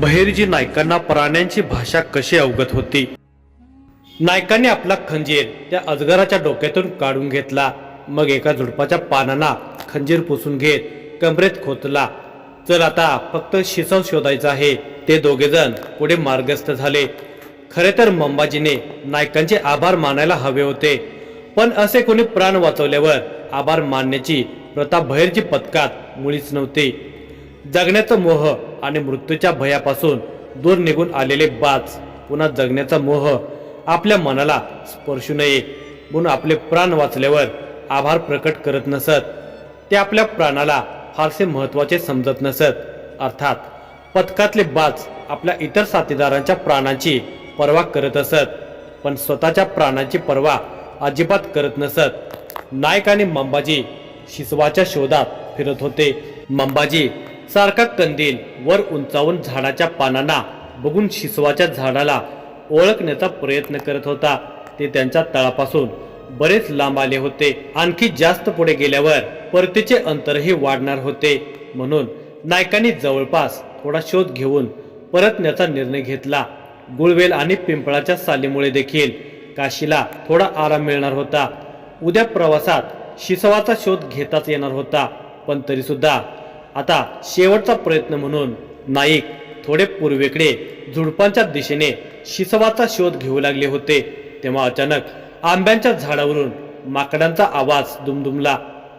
बहिर्जी नायकांना प्राण्यांची भाषा कशी अवगत होती। नायकांनी आपला खंजीर त्या अजगराच्या डोक्यातून काढून घेतला। मग एका झुडपाच्या पानांना खंजीर पुसून घेत कमरेत खोचला। चल आता फक्त शिसव शोधायचा आहे। ते दोघेजण पुढे मार्गस्थ झाले। खरे तर मंबाजीने नायकांचे आभार मानायला हवे होते, पण असे कोणी प्राण वाचवल्यावर आभार मानण्याची प्रथा बहिर्जी पथकात मुळीच नव्हती। जगण्याचा मोह आणि मृत्यूच्या भयापासून दूर निघून आलेले बाज पुन्हा जगण्याचा मोह आपल्या मनाला स्पर्शू नये म्हणून आपले प्राण वाचल्यावर आभार प्रकट करत नसत। ते आपल्या प्राणाला फारसे महत्त्वाचे समजत नसत। अर्थात पथकातले बाज आपल्या इतर साथीदारांच्या प्राणांची पर्वा करत असत, पण स्वतःच्या प्राणांची पर्वा अजिबात करत नसत। नायक आणि मंबाजी शिसवाच्या शोधात फिरत होते। मंबाजी सारखा कंदील वर उंचावून झाडाच्या पानांना बघून शिसवाच्या झाडाला ओळखण्याचा प्रयत्न करत होता। ते त्यांच्या तळापासून बरेच लांब आले होते। आणखी जास्त पुढे गेल्यावर परतीचे अंतरही वाढणार होते, म्हणून नायकांनी जवळपास थोडा शोध घेऊन परतण्याचा निर्णय घेतला। गुळवेल आणि पिंपळाच्या सालीमुळे देखील काशीला थोडा आराम मिळणार होता। उद्या प्रवासात शिसवाचा शोध घेताच येणार होता, पण तरी सुद्धा आता शेवटचा प्रयत्न म्हणून नाईक थोडे पूर्वेकडे झुडपांच्या दिशेने शिसवाचा शोध घेऊ लागले होते। तेव्हा अचानक आंब्याच्या झाडावरून माकडांचा आवाज दुमदुमला।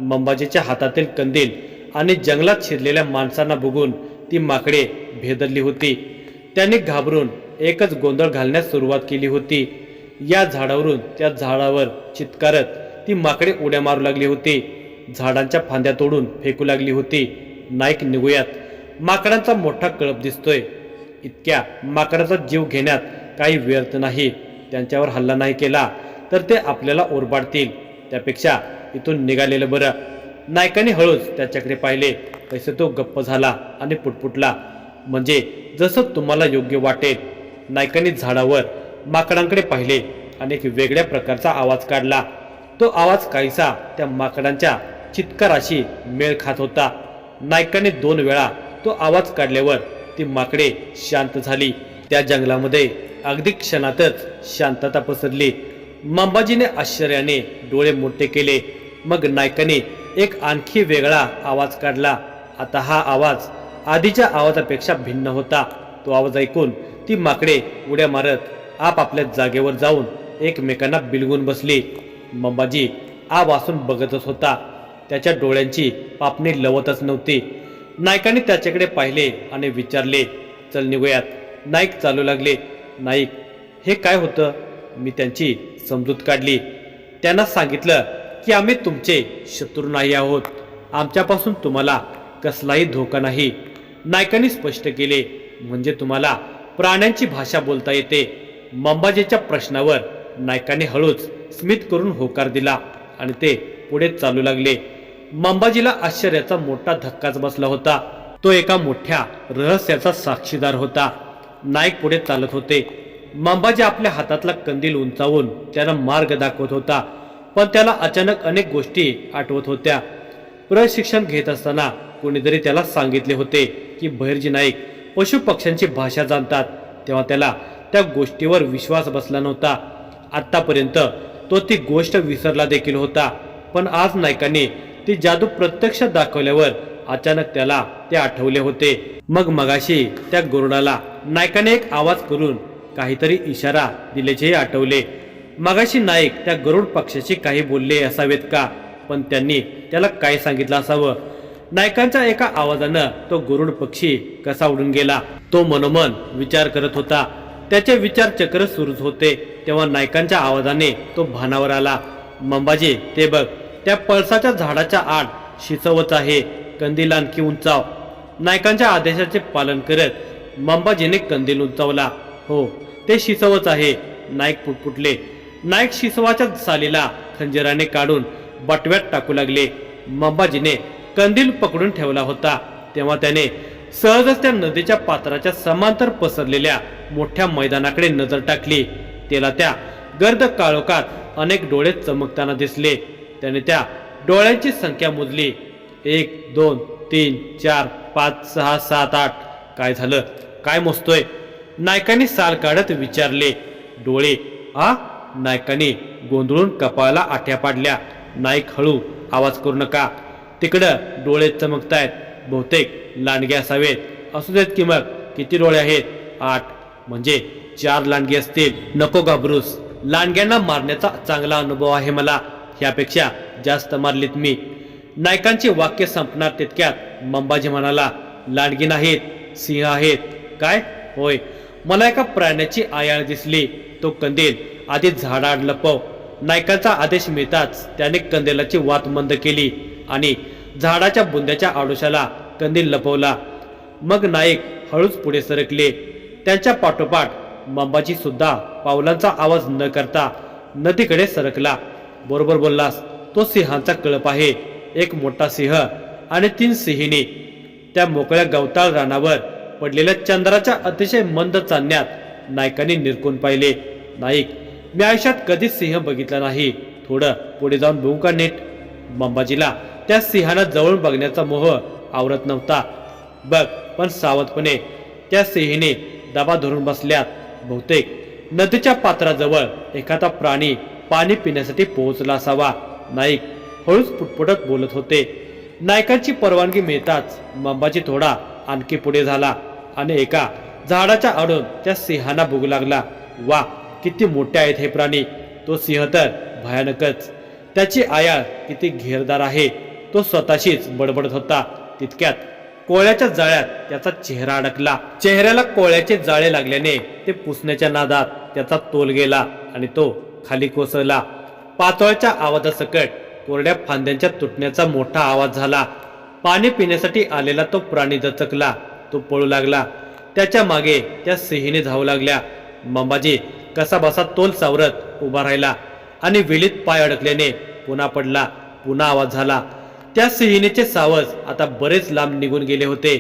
मंबाजीच्या हातातील कंदील आणि जंगलात शिरलेल्या माणसांना बघून ती माकडे भेदरली होती। त्यांनी घाबरून एकच गोंधळ घालण्यास सुरुवात केली होती। या झाडावरून त्या झाडावर चित्कारत ती माकडे उड्या मारू लागली होती। झाडांच्या फांद्या तोडून फेकू लागली होती। नाईक निघूयात, माकडांचा मोठा कळप दिसतोय। इतक्या माकडाचा जीव घेण्यात काही व्यर्थ नाही। त्यांच्यावर हल्ला नाही केला तर ते आपल्याला ओरबाडतील, त्यापेक्षा इथून निघालेलं बरं। नायकाने हळूच त्याच्याकडे पाहिले, तसे तो गप्प झाला आणि पुटपुटला, म्हणजे जसं तुम्हाला योग्य वाटेल। नायकाने झाडावर माकडांकडे पाहिले आणि एक वेगळ्या प्रकारचा आवाज काढला। तो आवाज काहीसा त्या माकडांच्या चित्काराशी मेळ खात होता। नायकाने 2 वेळा तो आवाज काढल्यावर ती माकडे शांत झाली। त्या जंगलामध्ये अगदी क्षणातच शांतता पसरली। मंबाजीने आश्चर्याने डोळे मोठे केले। मग नायकाने एक आणखी वेगळा आवाज काढला। आता हा आवाज आधीच्या आवाजापेक्षा भिन्न होता। तो आवाज ऐकून ती माकडे उड्या मारत आपापल्या जागेवर जाऊन एकमेकांना बिलगून बसली। मंबाजी आ वासून बघतच होता। त्याच्या डोळ्यांची पापणी लवतच नव्हती। नायकाने त्याच्याकडे पाहिले आणि विचारले, चल निघूयात। नाईक चालू लागले, नाईक हे काय होतं? मी त्यांची समजूत काढली। त्यांना सांगितलं की आम्ही तुमचे शत्रू नाही आहोत, आमच्यापासून तुम्हाला कसलाही धोका नाही। नायकाने स्पष्ट केले, म्हणजे तुम्हाला प्राण्यांची भाषा बोलता येते? मंबाजीच्या प्रश्नावर नायकाने हळूच स्मित करून होकार दिला आणि ते पुढे चालू लागले। मंबाजीला आश्चर्याचा मोठा धक्काच बसला होता। तो एका मोठ्या रहस्याचा साक्षीदार होता। नाईक पुढे चालत होते। मंबाजी आपल्या हातातला कंदील उंचावून त्याला मार्ग दाखवत होता, पण त्याला अचानक अनेक गोष्टी आठवत होत्या। प्रशिक्षण घेत असताना कोणीतरी त्याला सांगितले होते की बहिर्जी नाईक पशु पक्ष्यांची भाषा जाणतात। तेव्हा त्याला त्या गोष्टीवर विश्वास बसला नव्हता। आतापर्यंत तो ती गोष्ट विसरला देखील होता, पण आज नायकाने ती जादू प्रत्यक्ष दाखवल्यावर अचानक त्याला ते आठवले होते। मगाशी त्या गरुडाला नायकाने एक आवाज करून काहीतरी इशारा दिल्याचेही आठवले। मगाशी नाईक त्या गरुड पक्षाशी काही बोलले असावेत का, पण त्यांनी त्याला काय सांगितलं असावं? नायकांच्या एका आवाजानं तो गरुड पक्षी कसा उडून गेला, तो मनोमन विचार करत होता। त्याचे विचार चक्र सुरूच होते। तेव्हा नायकांच्या आवाजाने तो भानावर आला, मंबाजी ते बघ, त्या पळसाच्या झाडाच्या आड शिसवच आहे, कंदील आणखी उंचाव। नायकांच्या आदेशाचे पालन करत मंबाजीने कंदील उंचावला। हो, ते शिसवच आहे, नाईक पुटपुटले। नाईक शिसवाच्या सालीला खंजराने काढून बटव्यात टाकू लागले। मंबाजीने कंदील पकडून ठेवला होता तेव्हा त्याने सहजच त्या नदीच्या पात्राच्या समांतर पसरलेल्या मोठ्या मैदानाकडे नजर टाकली। त्याला त्या गर्द काळोखात अनेक डोळे चमकताना दिसले। त्याने त्या डोळ्यांची संख्या मोजली, 1 2 3 4 5 6 7 8। काय झालं? काय मोजतोय? नायकाने साल काढत विचारले. डोळे आ? नायकाने गोंधळून कपाळाला आठ्या पाडल्या. नाईक हळू, आवाज करू नका. तिकडं डोळे चमकतायत, बहुतेक लांडगे असावेत. असू देत की मग. किती डोळे आहेत? 8. म्हणजे 4 लांडगे असतील. नको घाबरूस, लांडग्यांना मारण्याचा चांगला अनुभव आहे मला. ह्यापेक्षा जास्त मारलीत मी. नायकांची वाक्य संपणार तितक्यात मंबाजी म्हणाला, लांडगी नाहीत, सिंह आहेत. काय? होय, मला एका प्राण्याची आयाळ दिसली. तो कंदील आधी झाडाआड लपव. नायकांचा आदेश मिळताच त्याने कंदिलाची वात मंद केली आणि झाडाच्या बुंद्याच्या आडोशाला कंदील लपवला. मग नाईक हळूच पुढे सरकले. त्यांच्या पाठोपाठ मंबाजी सुद्धा पावलांचा आवाज न करता नदीकडे सरकला. बरोबर बोललास, तो सिंहांचा कळप आहे. एक मोठा सिंह आणि 3 सिंहिणी. त्या मोकळ्या गवताळ रानावर पडलेल्या चंद्राच्या अतिशय मंद चांदण्यात नायकांनी निरखून पाहिले. नाईक, मी आयुष्यात कधीच सिंह बघितला नाही. थोडं पुढे जाऊन बघू का नीट? मंबाजीला त्या सिंहांना जवळून बघण्याचा मोह आवरत नव्हता. बघ, पण सावधपणे. त्या सिंहिणी दबा धरून बसल्यात. बहुतेक नदीच्या पात्राजवळ एखादा प्राणी पाणी पिण्यासाठी पोहोचला असावा. नाईक हळूच पुटपुटत बोलत होते. नायकांची परवानगी मिळताच मंबाजी थोडा आणखी पुढे झाला आणि एका झाडाच्या आडून त्या सिंहांना बघू लागला. वा, किती मोठे आहेत हे प्राणी. तो सिंह तर भयानकच. त्याची आयाळ किती घेरदार आहे. तो स्वतःशीच बडबडत होता. तितक्यात कोळ्याच्या जाळ्यात त्याचा चेहरा अडकला. चेहऱ्याला कोळ्याचे जाळे लागल्याने ते पुसण्याच्या नादात त्याचा तोल गेला आणि तो खाली कोसळला. पातळच्या आवाजासकट कोरड्या फांद्यांच्या तुटण्याचा मोठा आवाज झाला. पाणी पिण्यासाठी आलेला तो प्राणी दचकला. तो पळू लागला. त्याच्या मागे त्या सिंहीने धावू लागल्या. मंबाजी कसा बसा तोल सावरत उभा राहिला आणि विलीत पाय अडकल्याने पुन्हा पडला. पुन्हा आवाज झाला. त्या सिंहिणीचे सावज आता बरेच लांब निघून गेले होते.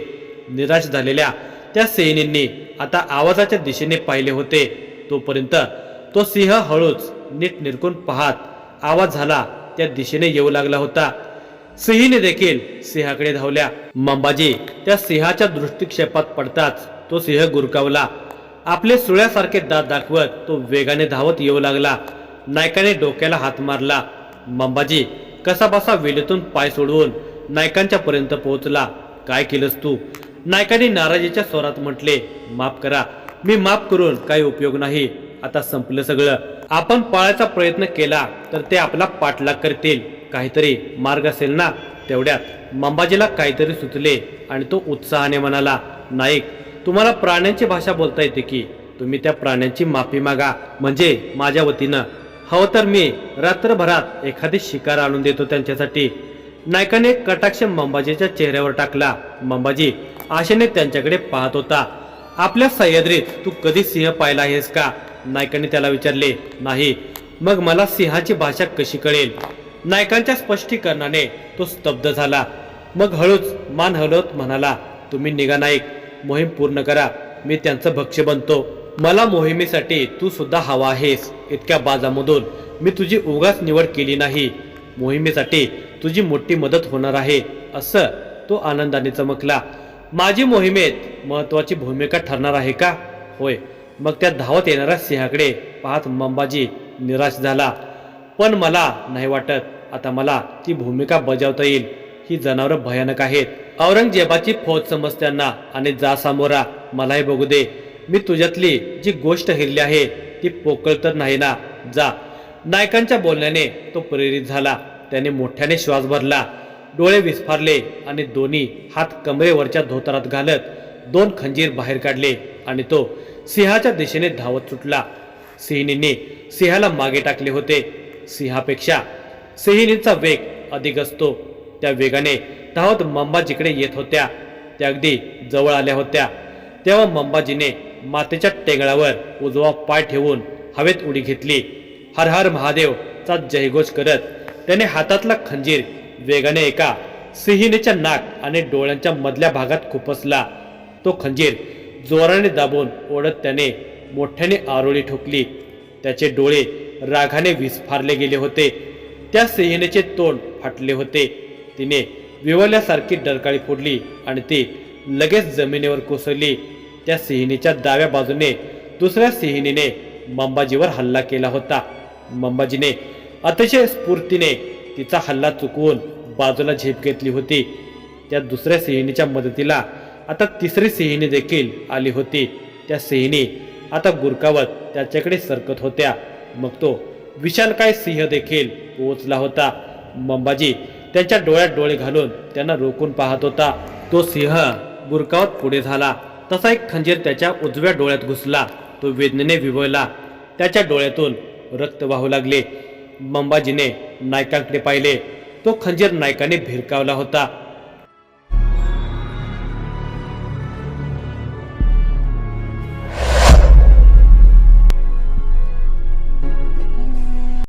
निराश झालेल्या त्या सिंहिणींनी आता आवाजाच्या दिशेने पाहिले होते. तोपर्यंत तो सिंह हळूच नीट निरखून पाहत आवाज झाला त्या दिशेने येऊ लागला होता. सिंहीने देखील सिंहाकडे धावल्या. मंबाजी त्या सिंहाच्या दृष्टिक्षेपात पडताच तो सिंह गुरकावला. आपले सुळ्यासारखे दात दाखवत तो वेगाने धावत येऊ लागला. नायकाने डोक्याला हात मारला. मंबाजी कसा बसा वेलीतून पाय सोडवून नायकांच्या पर्यंत पोहोचला. काय केलंस तू? नायकाने नाराजीच्या स्वरात म्हटले. माफ करा. मी माफ करून काही उपयोग नाही. आता संपलं सगळं. आपण पळायचा प्रयत्न केला तर ते आपला पाठलाग करतील. काहीतरी मार्ग असेल ना? तेवढ्यात मंबाजीला काहीतरी सुचले आणि तो उत्साहाने म्हणाला, नाईक, तुम्हाला प्राण्यांची भाषा बोलता येते की? तुम्ही त्या प्राण्यांची माफी मागा. म्हणजे माझ्या वतीनं. हवं तर मी रात्रभरात एखादी शिकार आणून देतो त्यांच्यासाठी. नायकाने कटाक्ष मंबाजीच्या चेहऱ्यावर टाकला. मंबाजी आशेने त्यांच्याकडे पाहत होता. आपल्या सह्याद्रीत तू कधी सिंह पाहिला आहेस का? नायकाने त्याला विचारले. नाही. मग मला सिंहाची भाषा कशी कळेल? नायकांच्या स्पष्टीकरणाने तो स्तब्ध झाला. मग हळूच मान हलवत म्हणाला, तुम्ही निघा नाईक. मोहीम पूर्ण करा. मी त्यांचं भक्ष्य बनतो. मला मोहिमेसाठी तू सुद्धा हवा आहेस. इतक्या बाजामधून मी तुझी उगाच निवड केली नाही. मोहिमेसाठी तुझी मोठी मदत होणार आहे. असं तो आनंदाने चमकला. माझी मोहिमेत महत्वाची भूमिका ठरणार आहे का? होय. मग त्या धावत येणाऱ्या सिंहाकडे पाहत मंबाजी निराश झाला. पण मला नाही वाटत आता मला ती भूमिका बजावता येईल. ही जनावरं भयानक आहेत. औरंगजेबाची फौज समजत्यांना आणि जा सामोरा. मलाही बघू दे. मी तुझ्यातली जी गोष्ट हिरली आहे ती पोकळ तर नाही ना? जा. नायकांच्या बोलण्याने तो प्रेरित झाला. त्याने मोठ्याने श्वास भरला. डोळे विस्फारले आणि दोन्ही हात कमरेवरच्या धोतरात घालत 2 खंजीर बाहेर काढले आणि तो सिंहाच्या दिशेने धावत सुटला. सिंहिणीने सिंहाला मागे टाकले होते. सिंहापेक्षा सिंहिणीचा वेग अधिक असतो. त्या वेगाने धावत मंबाजीकडे येत होत्या. त्या अगदी जवळ आल्या होत्या तेव्हा मंबाजीने मातेच्या टेंगळावर उजवा पाय ठेवून हवेत उडी घेतली. हर हर महादेव चा जयघोष करत त्याने हातातला खंजीर वेगाने एका सिंहिणीच्या नाक आणि डोळ्यांच्या मधल्या भागात खुपसला. तो खंजीर जोराने दाबून ओढत त्याने मोठ्याने आरोळी ठोकली. त्याचे डोळे रागाने विस्फारले गेले होते. त्या सिंहिणीचे तोंड फाटले होते. तिने विवरल्यासारखी डरकाळी फोडली आणि ती लगेच जमिनीवर कोसळली. त्या सिंहिणीच्या डाव्या बाजूने दुसऱ्या सिंहिणीने मंबाजीवर हल्ला केला होता. मंबाजीने अतिशय स्फूर्तीने तिचा हल्ला चुकवून बाजूला झेप घेतली होती. त्या दुसऱ्या सिंहिणीच्या मदतीला आता तिसरी सिंहिणी देखील आली होती. त्या सिंहिणी आता गुरकावत त्याच्याकडे सरकत होत्या. मग तो विशालकाय सिंह देखील पोहोचला होता. मंबाजी त्यांच्या डोळ्यात डोळे घालून त्यांना रोखून पाहत होता. तो सिंह गुरकावत पुढे झाला तसा एक खंजीर त्याच्या उजव्या डोळ्यात घुसला. तो वेदनेने विव्हळला. त्याच्या डोळ्यातून रक्त वाहू लागले. मंबाजीने नायकांकडे पाहिले. तो खंजीर नायकाने भिरकावला होता.